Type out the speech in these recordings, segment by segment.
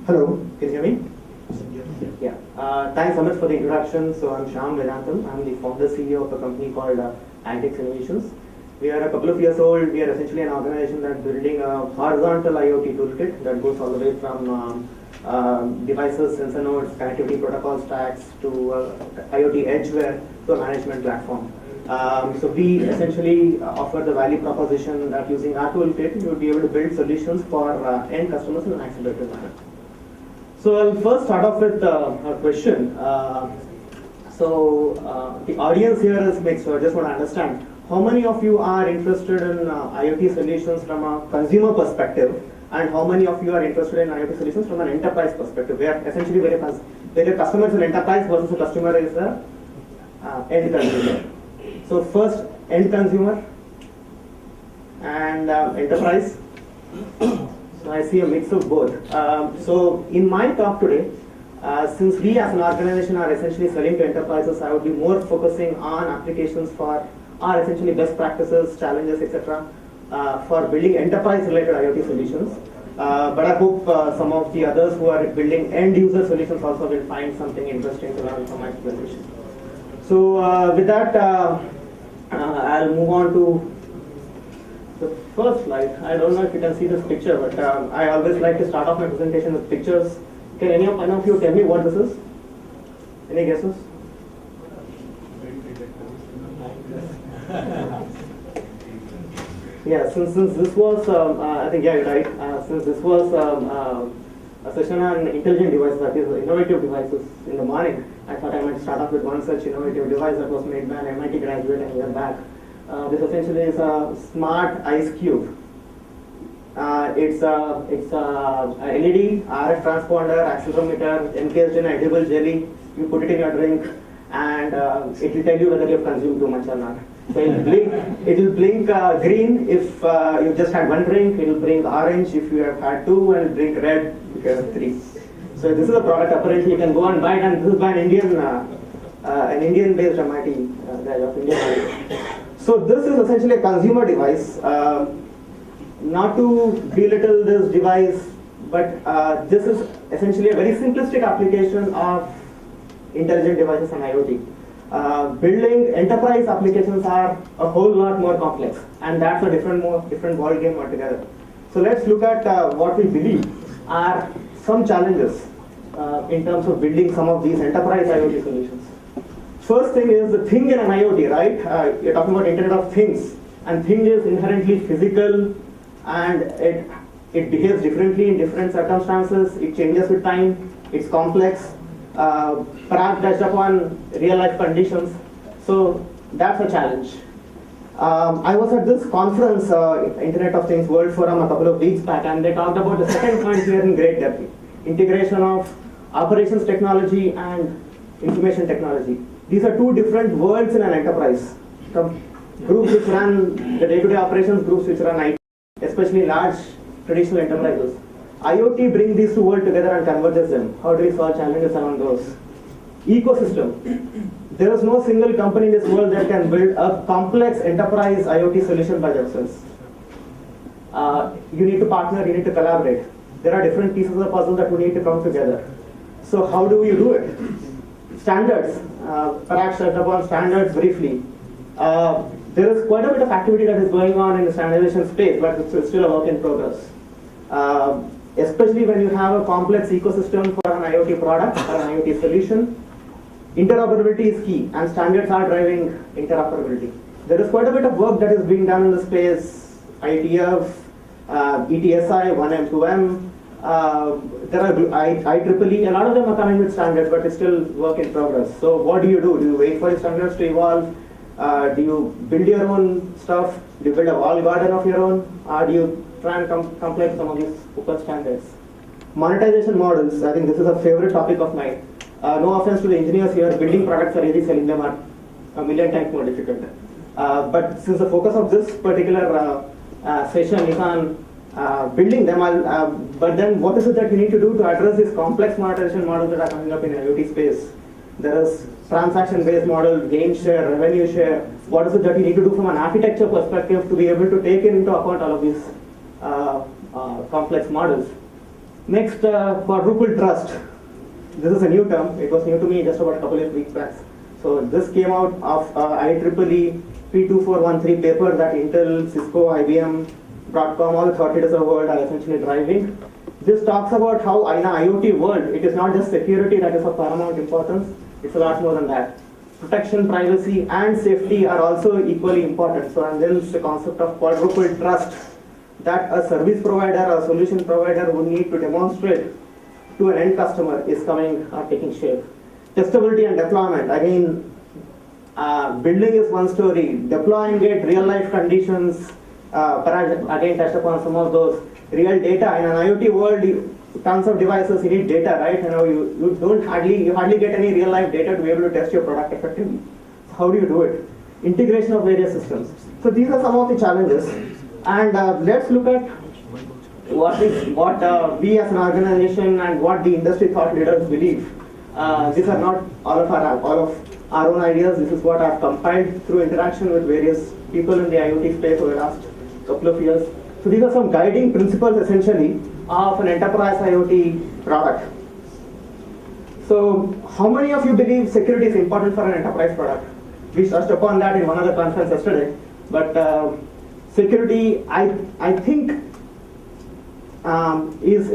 Hello, can you hear me? Yeah. Thanks, Amit, for the introduction. So I'm Shyam Vedantam. I'm the founder CEO of a company called Antix Innovations. We are a couple of years old. We are essentially an organization that's building a horizontal IoT toolkit that goes all the way from devices, sensor nodes, connectivity protocol stacks to IoT edgeware to a management platform. So we essentially offer the value proposition that using our toolkit, you would be able to build solutions for end customers in an accelerated manner. So I'll first start off with a question. The audience here is mixed, so I just want to understand how many of you are interested in IoT solutions from a consumer perspective, and how many of you are interested in IoT solutions from an enterprise perspective, where essentially where a customer is an enterprise versus a customer is a end consumer. So first, end consumer and enterprise. So I see a mix of both. So in my talk today, since we as an organization are essentially selling to enterprises, I would be more focusing on applications for our essentially best practices, challenges, etc. For building enterprise-related IoT solutions. But I hope some of the others who are building end-user solutions also will find something interesting to learn from my presentation. So with that, I'll move on to the first slide. I don't know if you can see this picture, but I always like to start off my presentation with pictures. Can any of you tell me what this is? Any guesses? Yeah, since this was, I think, yeah, you're right. Since this was a session on intelligent devices, that is, innovative devices in the morning, I thought I might start off with one such innovative device that was made by an MIT graduate a year back. This essentially is a smart ice cube. It's a LED, RF transponder, accelerometer, encased in edible jelly. You put it in your drink, and it will tell you whether you have consumed too much or not. So it will blink green if you just had one drink. It will blink orange if you have had two, and blink red if you have three. So this is a product. Apparently, you can go and buy it, and this is by an Indian-based MIT guy of India. So this is essentially a consumer device. Not to belittle this device, but this is essentially a very simplistic application of intelligent devices and IoT. Building enterprise applications are a whole lot more complex, and that's a different ball game altogether. So let's look at what we believe are some challenges in terms of building some of these enterprise IoT solutions. First thing is the thing in an IoT, right? You're talking about Internet of Things, and thing is inherently physical, and it behaves differently in different circumstances. It changes with time. It's complex. Perhaps touched upon real life conditions. So that's a challenge. I was at this conference, Internet of Things World Forum, a couple of weeks back, and they talked about the second point here in great depth: integration of operations technology and information technology. These are two different worlds in an enterprise. Groups which run the day-to-day operations, groups which run IT, especially large traditional enterprises. IoT brings these two worlds together and converges them. How do we solve challenges around those? Ecosystem. There is no single company in this world that can build a complex enterprise IoT solution by themselves. You need to partner, you need to collaborate. There are different pieces of the puzzle that we need to come together. So how do we do it? Standards. Perhaps touch upon standards briefly. There is quite a bit of activity that is going on in the standardization space, but it's still a work in progress. Especially when you have a complex ecosystem for an IoT product or an IoT solution, interoperability is key, and standards are driving interoperability. There is quite a bit of work that is being done in the space, IETF, ETSI, 1M, 2M, there are IEEE, a lot of them are coming with standards, but it's still work in progress. So what do? Do you wait for the standards to evolve? Do you build your own stuff? Do you build a wall garden of your own? Or do you try and comply with some of these open standards? Monetization models, I think this is a favorite topic of mine. No offense to the engineers here, building products are easy, selling them are a million times more difficult. But since the focus of this particular session is on building them, but then what is it that you need to do to address these complex monetization models that are coming up in the IoT space? There is transaction-based model, gain share, revenue share. What is it that you need to do from an architecture perspective to be able to take into account all of these complex models? Next, quadruple trust. This is a new term. It was new to me just about a couple of weeks back. So this came out of IEEE P2413 paper that Intel, Cisco, IBM, Broadcom, all the thought leaders of the world are essentially driving. This talks about how in an IoT world, it is not just security that is of paramount importance, it's a lot more than that. Protection, privacy, and safety are also equally important. So, and then it's the concept of quadruple trust that a service provider or a solution provider would need to demonstrate to an end customer is coming or taking shape. Testability and deployment. Again, building is one story. Deploying it, real life conditions, perhaps again touched upon some of those. Real data in an IoT world, tons of devices, you need data, right? You hardly get any real life data to be able to test your product effectively. So how do you do it? Integration of various systems. So these are some of the challenges. And let's look at what we as an organization and what the industry thought leaders believe. These are not all of our own ideas. This is what I've compiled through interaction with various people in the IoT space over the last couple of years. So these are some guiding principles essentially of an enterprise IoT product. So how many of you believe security is important for an enterprise product? We touched upon that in one of the conference yesterday. But security, I think, is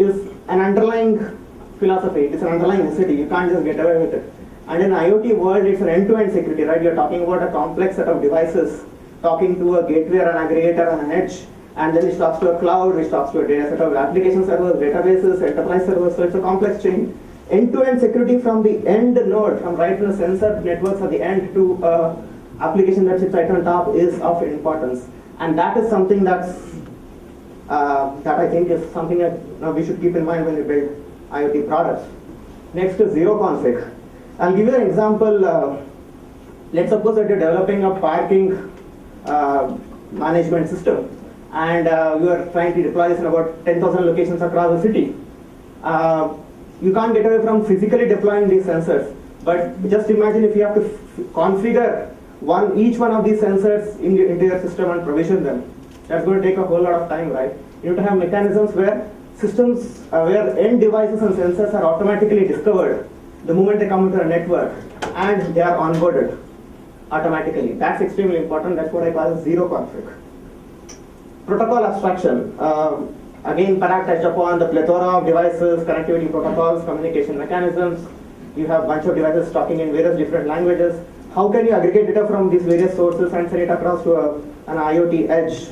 an underlying philosophy. It's an underlying necessity. You can't just get away with it. And in IoT world, it's an end-to-end security, right? You're talking about a complex set of devices, talking to a gateway or an aggregator on an edge, and then it talks to a cloud, which talks to a data set of application servers, databases, enterprise servers. So it's a complex chain. End-to-end security from the end node, from right from the sensor networks at the end to application that sits right on top, is of importance. And that is something that I think is something that we should keep in mind when we build IoT products. Next is zero config. I'll give you an example. Let's suppose that you're developing a parking management system, and you are trying to deploy this in about 10,000 locations across the city. You can't get away from physically deploying these sensors, but just imagine if you have to configure each one of these sensors into your system and provision them. That's going to take a whole lot of time, right? You need to have mechanisms where systems, where end devices and sensors are automatically discovered the moment they come into a network, and they are onboarded automatically. That's extremely important. That's what I call zero config. Protocol abstraction. Again, Parag touched upon the plethora of devices, connectivity protocols, communication mechanisms. You have a bunch of devices talking in various different languages. How can you aggregate data from these various sources and send it across to an IoT edge?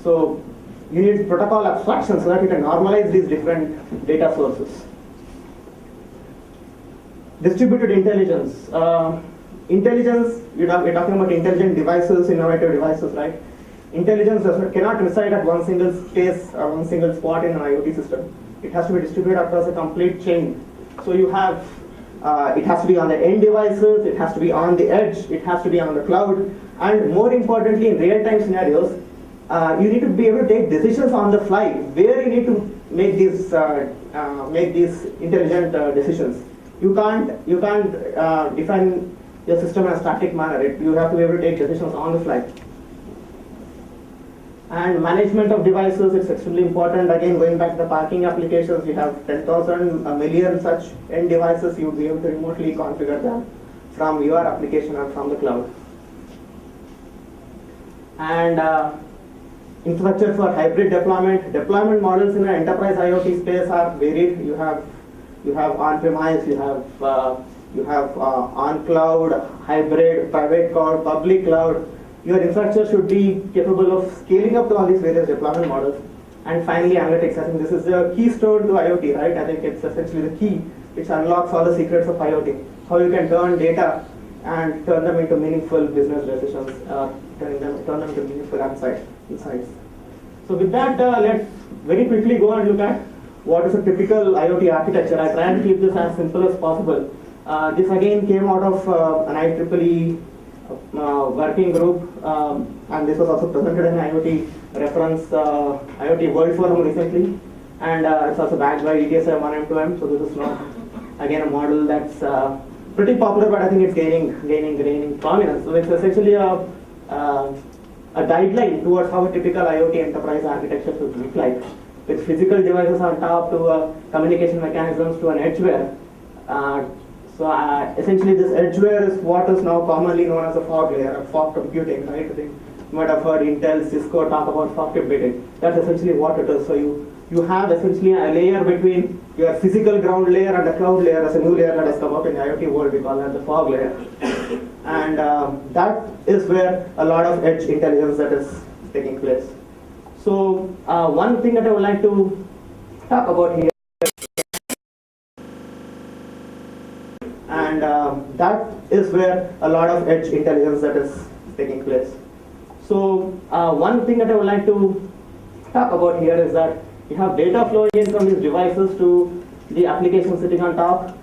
So you need protocol abstraction so that you can normalize these different data sources. Distributed intelligence. Intelligence, we're talking about intelligent devices, innovative devices, right? Intelligence cannot reside at one single space or one single spot in an IoT system. It has to be distributed across a complete chain. So you have, it has to be on the end devices, it has to be on the edge, it has to be on the cloud, and more importantly, in real-time scenarios, you need to be able to take decisions on the fly, where you need to make these intelligent decisions. You can't define your system in a static manner. You have to be able to take decisions on the fly. And management of devices is extremely important. Again, going back to the parking applications, you have 10,000, a million such end devices. You would be able to remotely configure them from your application or from the cloud. And infrastructure for hybrid deployment. Deployment models in an enterprise IoT space are varied. You have on-premise, you have on-cloud, hybrid, private cloud, public cloud. Your infrastructure should be capable of scaling up to all these various deployment models. And finally, analytics. I think this is the keystone to IoT, right? I think it's essentially the key which unlocks all the secrets of IoT. How you can turn data and turn them into meaningful business decisions, turn them into meaningful insights. So with that, let's very quickly go and look at what is a typical IoT architecture. I try and keep this as simple as possible. This again came out of an IEEE working group, and this was also presented in IoT reference, IoT World Forum recently, and it's also backed by ETSI 1M2M. So this is not again a model that's pretty popular, but I think it's gaining prominence. So it's essentially a guideline towards how a typical IoT enterprise architecture should look like. with physical devices on top to communication mechanisms to an edgeware. Essentially this edgeware is what is now commonly known as a fog layer, fog computing, right? I think you might have heard Intel, Cisco talk about fog computing. That's essentially what it is. So you have essentially a layer between your physical ground layer and the cloud layer as a new layer that has come up in the IoT world. We call that the fog layer. And that is where a lot of edge intelligence that is taking place. So one thing that I would like to talk about here, and that is where a lot of edge intelligence that is taking place. So one thing that I would like to talk about here is that you have data flowing in from these devices to the application sitting on top.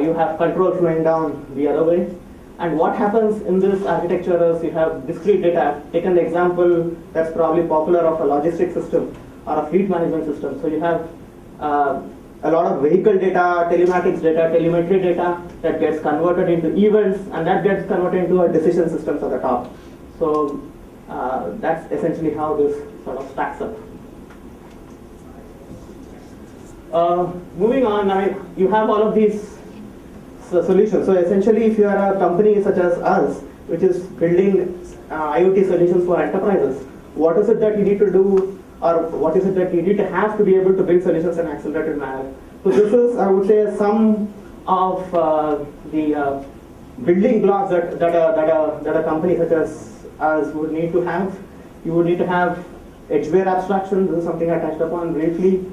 You have control flowing down the other way. And what happens in this architecture is you have discrete data. Taken the example that's probably popular of a logistics system or a fleet management system. So you have a lot of vehicle data, telematics data, telemetry data that gets converted into events, and that gets converted into a decision systems at the top. So that's essentially how this sort of stacks up. Moving on, you have all of these solutions. So essentially, if you are a company such as us, which is building IoT solutions for enterprises, what is it that you need to do, or what is it that you need to have to be able to build solutions in an accelerated manner? So this is, I would say, some of the building blocks that a company such as us would need to have. You would need to have edgeware abstraction. This is something I touched upon briefly.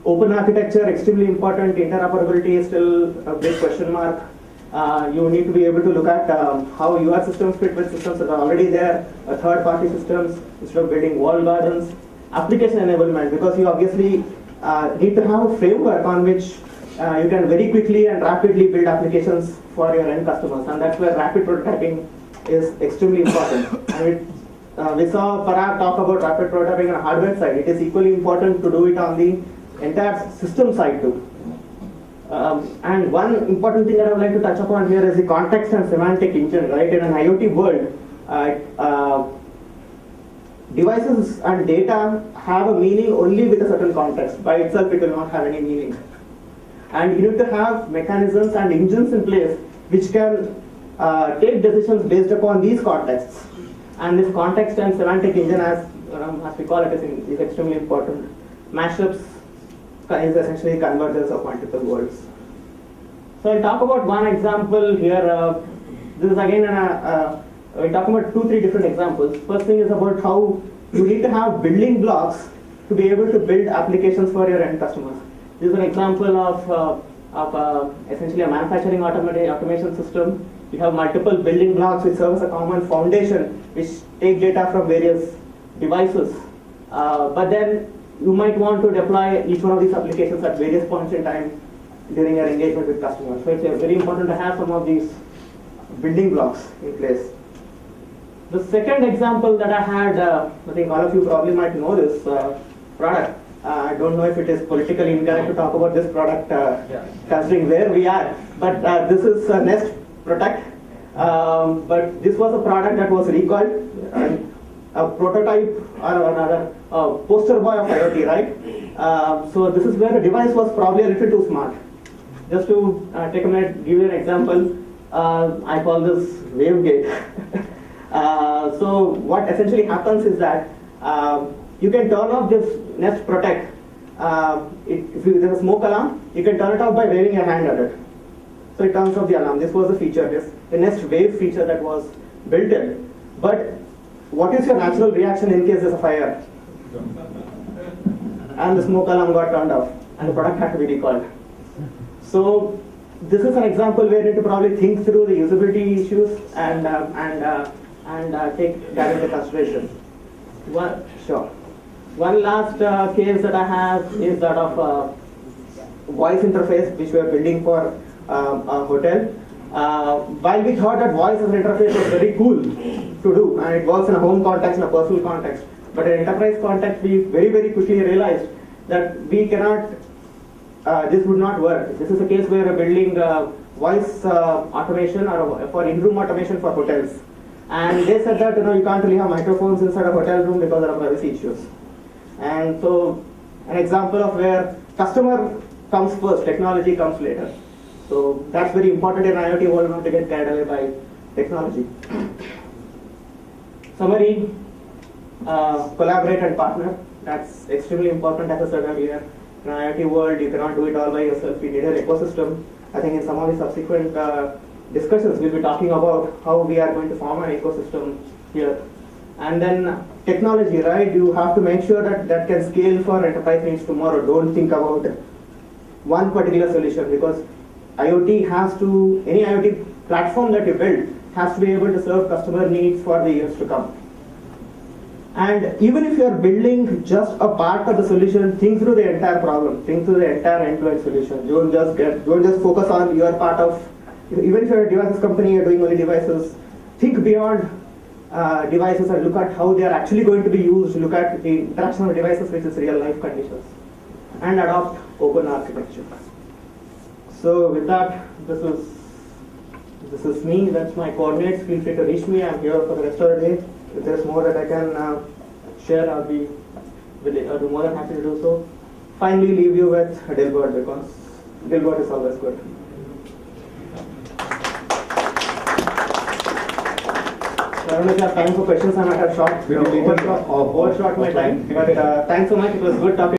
Open architecture, extremely important. Interoperability is still a big question mark. You need to be able to look at how your systems fit with systems that are already there, third-party systems, instead of building walled gardens. Application enablement, because you obviously need to have a framework on which you can very quickly and rapidly build applications for your end customers, and that's where rapid prototyping is extremely important. And we saw Parag talk about rapid prototyping on the hardware side. It is equally important to do it on the entire system side too. And one important thing that I would like to touch upon here is the context and semantic engine, right? In an IoT world, devices and data have a meaning only with a certain context. By itself, it will not have any meaning. And you need to have mechanisms and engines in place which can take decisions based upon these contexts. And this context and semantic engine, as we call it, is extremely important. Mashups is essentially convergence of multiple worlds. So I'll talk about one example here. This is again we'll talk about 2-3 different examples. First thing is about how you need to have building blocks to be able to build applications for your end customers. This is an example of essentially a manufacturing automation system. You have multiple building blocks which serve as a common foundation, which take data from various devices. But then you might want to deploy each one of these applications at various points in time during your engagement with customers. So it's very important to have some of these building blocks in place. The second example that I had, I think all of you probably might know this product. I don't know if it is politically incorrect to talk about this product considering where we are, but this is Nest Protect. But this was a product that was recalled. A prototype or another poster boy of IoT, right? So this is where the device was probably a little too smart. Just to take a minute, give you an example, I call this WaveGate. So what essentially happens is that you can turn off this Nest Protect. If there's a smoke alarm, you can turn it off by waving your hand at it. So it turns off the alarm. This was the feature, the Nest Wave feature that was built in. But what is your natural reaction in case there's a fire? And the smoke alarm got turned off, and the product had to be recalled. So this is an example where you need to probably think through the usability issues and take that into consideration. One last case that I have is that of voice interface, which we are building for a hotel. While we thought that voice as an interface was very cool to do, and it works in a home context, in a personal context, but in enterprise context, we very quickly realized that we cannot, this would not work. This is a case where we're building voice automation or for in-room automation for hotels. And they said that you can't really have microphones inside a hotel room because there are privacy issues. And so an example of where customer comes first, technology comes later. So that's very important in IoT world, not to get carried away by technology. Summary, collaborate and partner. That's extremely important, as I said earlier. In IoT world, you cannot do it all by yourself. You need an ecosystem. I think in some of the subsequent discussions, we'll be talking about how we are going to form an ecosystem here. And then technology, right? You have to make sure that that can scale for enterprise needs tomorrow. Don't think about one particular solution, because IoT has to, any IoT platform that you build has to be able to serve customer needs for the years to come. And even if you are building just a part of the solution, think through the entire problem, think through the entire end-to-end solution. Don't just focus on your part of, even if you're a devices company, you're doing only devices, think beyond devices and look at how they are actually going to be used, look at the interaction of devices with its real life conditions, and adopt open architecture. So with that, this is me, that's my coordinates. Feel free to reach me, I'm here for the rest of the day. If there's more that I can share, I'll be more than happy to do so. Finally, leave you with Dilbert, because Dilbert is always good. I don't know if you have time for questions. I might have overshot my time. But thanks so much. It was good talking.